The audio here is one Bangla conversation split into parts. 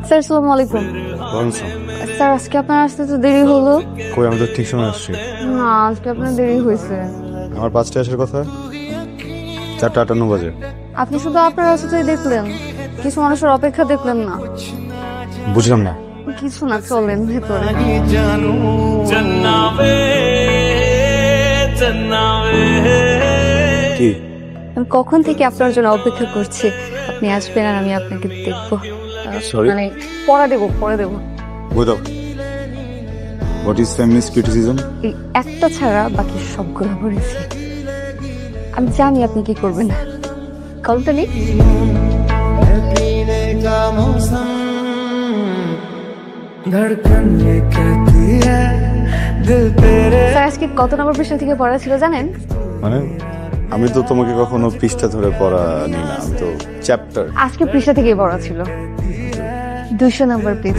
স্যার আসসালামু আলাইকুম। স্যার আজকে আপনার আসতে তো দেরি হলো। কই, আমি তো ঠিক সময় আসছি। না, আজকে আপনার দেরি হয়েছে। আমার 5টায় আসার কথা, 4:58 বাজে। আপনি শুধু আপনার রাস্তাটাই দেখলেন, কিছু মানুষের অপেক্ষা দেখলেন না। বুঝলাম না। কিছু না, চলেন ভেতরে। কি? আমি কখন থেকে আপনার জন্য অপেক্ষা করছি, আপনি আসবেন আর আমি আপনাকে দেখবো। সরি, মানে পরে দেবো। What is feminist criticism? এই একটা ছাড়া বাকি সবগুলো পড়েছি। আমি জানি আপনি কি করবেন। কলটা নেই। স্যার আজকে কত নম্বর পৃষ্ঠা থেকে পড়া ছিল জানেন? মানে আমি তো তোমাকে কখনো পৃষ্ঠা ধরে পড়া নি না, আমি তো চ্যাপ্টার। আজকে পৃষ্ঠা থেকেই পড়া ছিল, 200 নম্বর পেজ।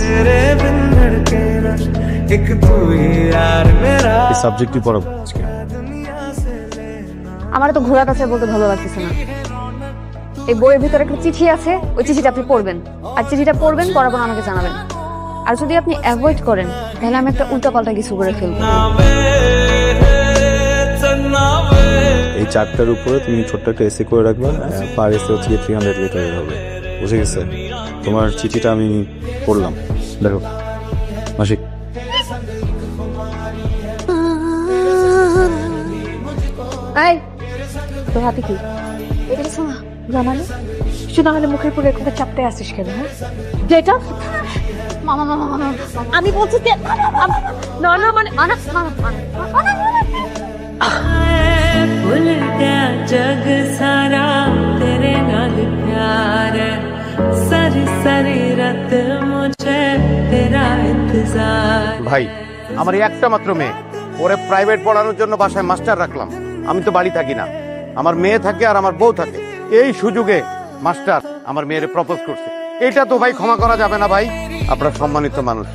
এই সাবজেক্টই পড়াবো আজকে। আমার তো ঘোড়া কাছে বলতে ভালো লাগতেছে না। এই বইয়ের ভিতরে একটা চিঠি আছে, ওই চিঠিটা আপনি পড়বেন, আর চিঠিটা পড়বেন, পড়ার পর আমাকে জানাবেন। আর যদি আপনি অ্যাভয়েড করেন তাহলে আমি একটা উল্টাপাল্টা কিছু করে ফেলবো। এই চারটার উপরে তুমি ছোট্ট একটা এসে করে রাখবা, পার এসে হচ্ছে 300 লিটারের হবে, বুঝে গেছে? তোমার চিঠিটা আমি পড়লাম, দেখো মাসিক। এই তোর হাতে কি? দেখেছো না জানালে? শুধু না হলে মুখের পুরো একটা চাপতে আসিস কেন? হ্যাঁ যেটা মামা মামা মামা আমি বলছি যে না না মানে भूल गया जग सारा तेरे नाल प्यार है सारी सारी रात मुझे तेरा इंतजार। ভাই, আমার এই একটা মাত্র মেয়ে, ওরে প্রাইভেট পড়ানোর জন্য বাসায় মাস্টার রাখলাম। আমি তো বাড়ি থাকি না, আমার মেয়ে থাকে আর আমার বউ থাকে। এই সুযোগে মাস্টার আমার মেয়েরে প্রপোজ করছে, এটা তো ভাই ক্ষমা করা যাবে না। ভাই আপনারা সম্মানিত মানুষ,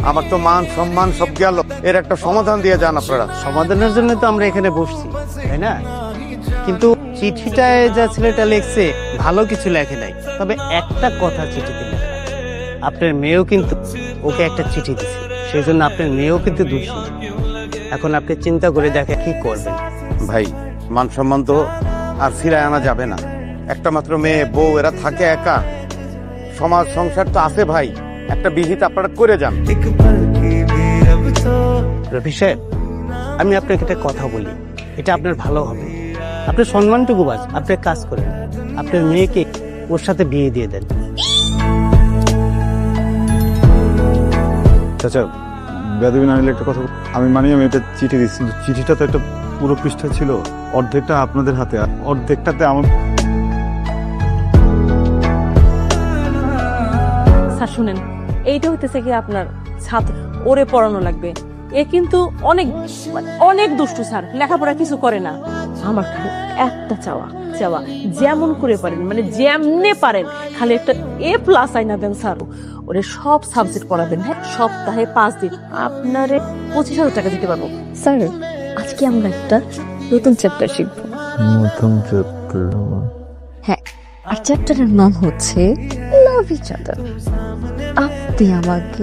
আমার তো মান সম্মান সব গেল, এর একটা সমাধান দিয়ে যান আপনারা। সমাধানের জন্য তো আমরা এখানে বসছি, তাই না? কিন্তু চিঠিটায় যা ছেলেটা লিখছে ভালো কিছু লেখে নাই, তবে একটা কথা চিঠিতে লেখা, আপনার মেয়েও কিন্তু ওকে একটা চিঠি দিছে, সেই জন্য আপনার মেয়েও কিন্তু দোষী। এখন আপনি চিন্তা করে দেখে কি করবেন। ভাই মান সম্মান তো আর ফিরায় আনা যাবে না, একটা মাত্র মেয়ে, বউ, এরা থাকে একা, সমাজ সংসার তো আছে ভাই, একটা বিহিত আপনারা করে যান। রফি সাহেব, আমি আপনাকে একটা কথা বলি, এটা আপনার ভালো হবে। আপনার সম্মানটুকু বাজ, আপনি কাজ করেন, আপনার মেয়েকে ওর সাথে বিয়ে দিয়ে দেন। চাচা, বেদবি না নিলে একটা কথা, আমি মানি আমি একটা চিঠি দিচ্ছি, চিঠিটা তো একটা পুরো পৃষ্ঠা ছিল, অর্ধেকটা আপনাদের হাতে, অর্ধেকটাতে আমার। স্যার শুনেন, এইটা হইতেছে কি আপনার ছাত্র, ওরে পড়ানো লাগবে। এ কিন্তু অনেক অনেক দুষ্টু স্যার, লেখাপড়া কিছু করে না। আমার খালি একটা চাওয়া, যেমন করে পারেন, মানে যেমনে পারেন, খালি একটা A+ আইনা দেন স্যার। ওরে সব সাবজেক্ট পড়াবেন, হ্যাঁ, সপ্তাহে 5 দিন। আপনারে 25,000 টাকা দিতে পারবো। স্যার আজকে আমরা একটা নতুন চ্যাপ্টার শিখবো। নতুন চ্যাপ্টার? হ্যাঁ, আর চ্যাপ্টারের নাম হচ্ছে লাভ ইচ আদার। আপনি আমাকে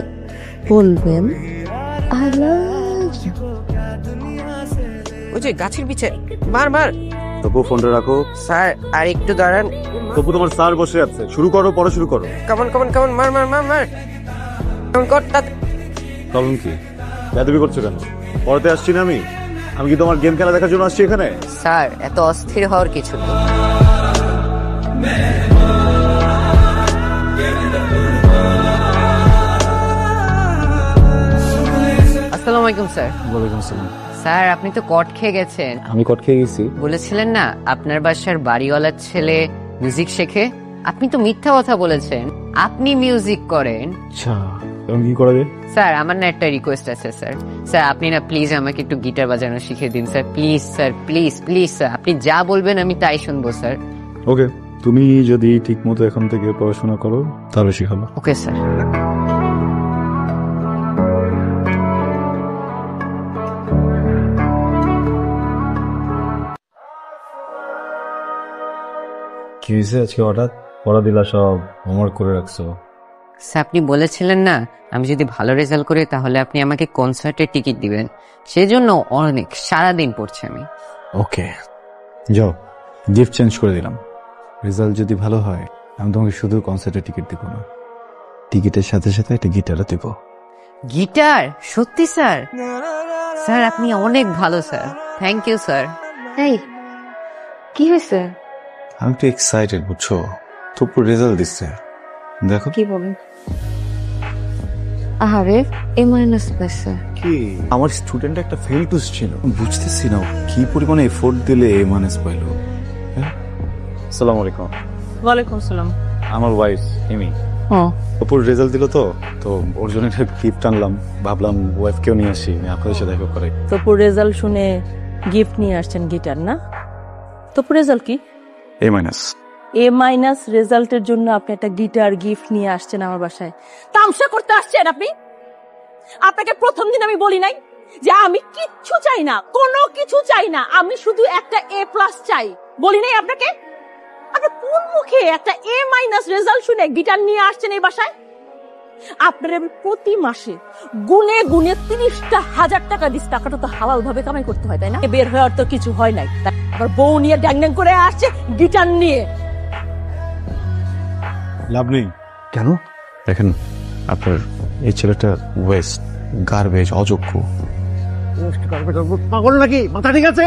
বলবেন আই লাভ ইউ। ওই যে গাছের পিছে মার। তবু ফোনটা রাখো। স্যার আর একটু দাঁড়ান। তবু তোমার স্যার বসে আছে, শুরু করো, পড়া শুরু করো। কামন মার কেমন কর। কারণ কি বেদবি করছো কেন? পড়াতে আসছি না আমি? আমি কি তোমার গেম খেলা দেখার জন্য আসছি এখানে? স্যার এত অস্থির হওয়ার কিছু নেই। আসসালামু আলাইকুম স্যার। ওয়ালাইকুম আসসালাম। স্যার আপনি তো কট খেয়ে গেছেন। আমি কট খেয়ে গেছি? বলেছিলেন না আপনার বাসার বাড়িওয়ালার ছেলে মিউজিক শেখে। আপনি তো মিথ্যা কথা বলেছেন, আপনি মিউজিক করেন। আচ্ছা, এখন কি করা যায়? স্যার আমার না একটা রিকোয়েস্ট আছে স্যার। স্যার আপনি না প্লিজ আমাকে একটু গিটার বাজানো শিখিয়ে দিন sir, please sir, please sir. আপনি যা বলবেন আমি তাই শুনবো স্যার। ওকে, তুমি যদি ঠিক মতো এখন থেকে পড়াশোনা করো তাহলে শিখাবো। Okay sir. কি হয়েছে আজকে হঠাৎ? পড়া দিলা সব হোমওয়ার্ক করে রাখছো? স্যার আপনি বলেছিলেন না আমি যদি ভালো রেজাল্ট করি তাহলে আপনি আমাকে কনসার্টের টিকিট দিবেন, সেজন্য অনেক সারাদিন পড়ছি আমি। ওকে যাও, গিফট চেঞ্জ করে দিলাম। রেজাল্ট যদি ভালো হয় আমি তোমাকে শুধু কনসার্টের টিকিট দিব না, টিকিটের সাথে সাথে একটা গিটারও দিব। গিটার? সত্যি স্যার? স্যার আপনি অনেক ভালো স্যার, থ্যাংক ইউ স্যার। এই কি হয়েছে? আমি একটু এক্সাইটেড বুঝছো, তোর রেজাল্ট দিচ্ছে দেখো। কি বলেন? আহারে এ মাইনাস পাইছে। কি আমার স্টুডেন্ট একটা ফেল টুস ছিল, বুঝতেছি না কি পরিমাণে এফোর্ট দিলে এ মাইনাস পাইলো। আসসালামু আলাইকুম। ওয়ালাইকুম আসসালাম। আমার ওয়াইফ এমি অপুর রেজাল্ট দিল তো তো ওর জন্য একটা গিফট আনলাম, ভাবলাম ওয়াইফকেও নিয়ে আসি, আপনাদের সাথে দেখা করে। তোপুর রেজাল্ট শুনে গিফট নিয়ে আসছেন গিটার না? তোপুর রেজাল্ট কি? এ মাইনাস। এ মাইনাস রেজাল্টের জন্য আপনি একটা গিটার গিফট নিয়ে আসছেন আমার বাসায়, তামসা করতে আসছেন আপনি? আপনাকে প্রথম দিন আমি বলি নাই যে আমি কিচ্ছু চাই না, কোনো কিছু চাই না, আমি শুধু একটা এ প্লাস চাই? বলি নাই আপনাকে? আপনি কোন মুখে একটা এ মাইনাস রেজাল্ট শুনে গিটার নিয়ে আসছেন এই বাসায়? আপনার আমি প্রতি মাসে গুনে গুনে 30,000 টাকা দিস, টাকাটা তো হালাল ভাবে কামাই করতে হয় তাই না? বের হওয়ার তো কিছু হয় নাই, আবার বউ নিয়ে ড্যাং ড্যাং করে আসছে গিটার নিয়ে। লাভ নেই। কেন? দেখেন আপনার এই ছেলেটা ওয়েস্ট, গার্বেজ, অযোগ্য। পাগল নাকি? মাথা ঠিক আছে?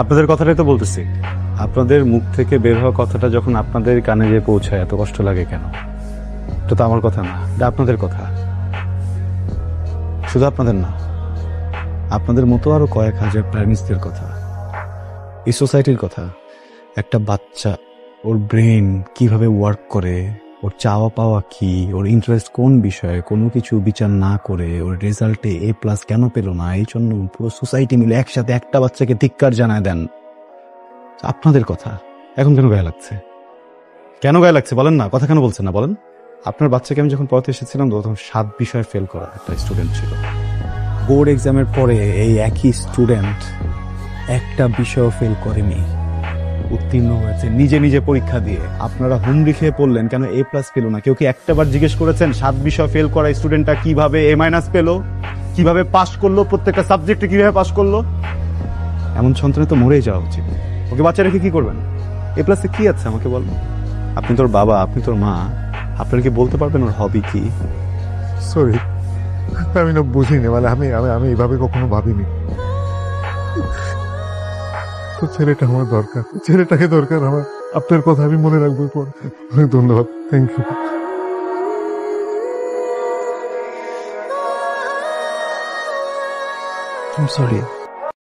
আপনাদের কথাটাই তো বলতেছি, আপনাদের মুখ থেকে বের হওয়া কথাটা যখন আপনাদের কানে যে পৌঁছায় এত কষ্ট লাগে কেন? এটা তো আমার কথা না, এটা আপনাদের কথা। শুধু আপনাদের না, আপনাদের মতো আরো কয়েক হাজার প্যারেন্টসদের কথা, এই সোসাইটির কথা। একটা বাচ্চা ওর ব্রেন কিভাবে ওয়ার্ক করে, ওর চাওয়া পাওয়া কি, ওর ইন্টারেস্ট কোন বিষয়ে, কোনো কিছু বিচার না করে ওর রেজাল্টে এ প্লাস কেন পেল না, এই জন্য পুরো সোসাইটি মিলে একসাথে একটা বাচ্চাকে ধিক্কার জানায় দেন। আপনাদের কথা এখন কেন গায়ে লাগছে? কেন গায়ে লাগছে বলেন না? কথা কেন বলছেন না বলেন? আপনার বাচ্চাকে আমি যখন পড়াতে এসেছিলাম তখন 7 বিষয়ে ফেল করা একটা স্টুডেন্ট ছিল। বোর্ড এক্সামের পরে এই একই স্টুডেন্ট একটা বিষয় ফেল করেনি, উত্তীর্ণ হয়েছে নিজে নিজে পরীক্ষা দিয়ে। আপনারা হুমড়ি খেয়ে পড়লেন কেন এ প্লাস পেল না? কেউ কি একটাবার জিজ্ঞেস করেছেন 7 বিষয় ফেল করা স্টুডেন্টটা কিভাবে এ মাইনাস পেল, কিভাবে পাস করলো, প্রত্যেকটা সাবজেক্টে কিভাবে পাস করলো? এমন সন্তানে তো মরেই যাওয়া উচিত। ওকে বাচ্চা রেখে কি করবেন? এ প্লাসে কি আছে আমাকে বলবেন? আপনি তোর বাবা, আপনি তোর মা, আপনারা কি বলতে পারবেন ওর হবি কি? সরি, আমি না বুঝিনি, মানে আমি আমি আমি এইভাবে কখনো ভাবিনি। তো ছেলেটা আমার দরকার, ছেলেটাকে দরকার আমার। আপনার কথা আমি মনে রাখবো। অনেক ধন্যবাদ, থ্যাংক ইউ। সরি।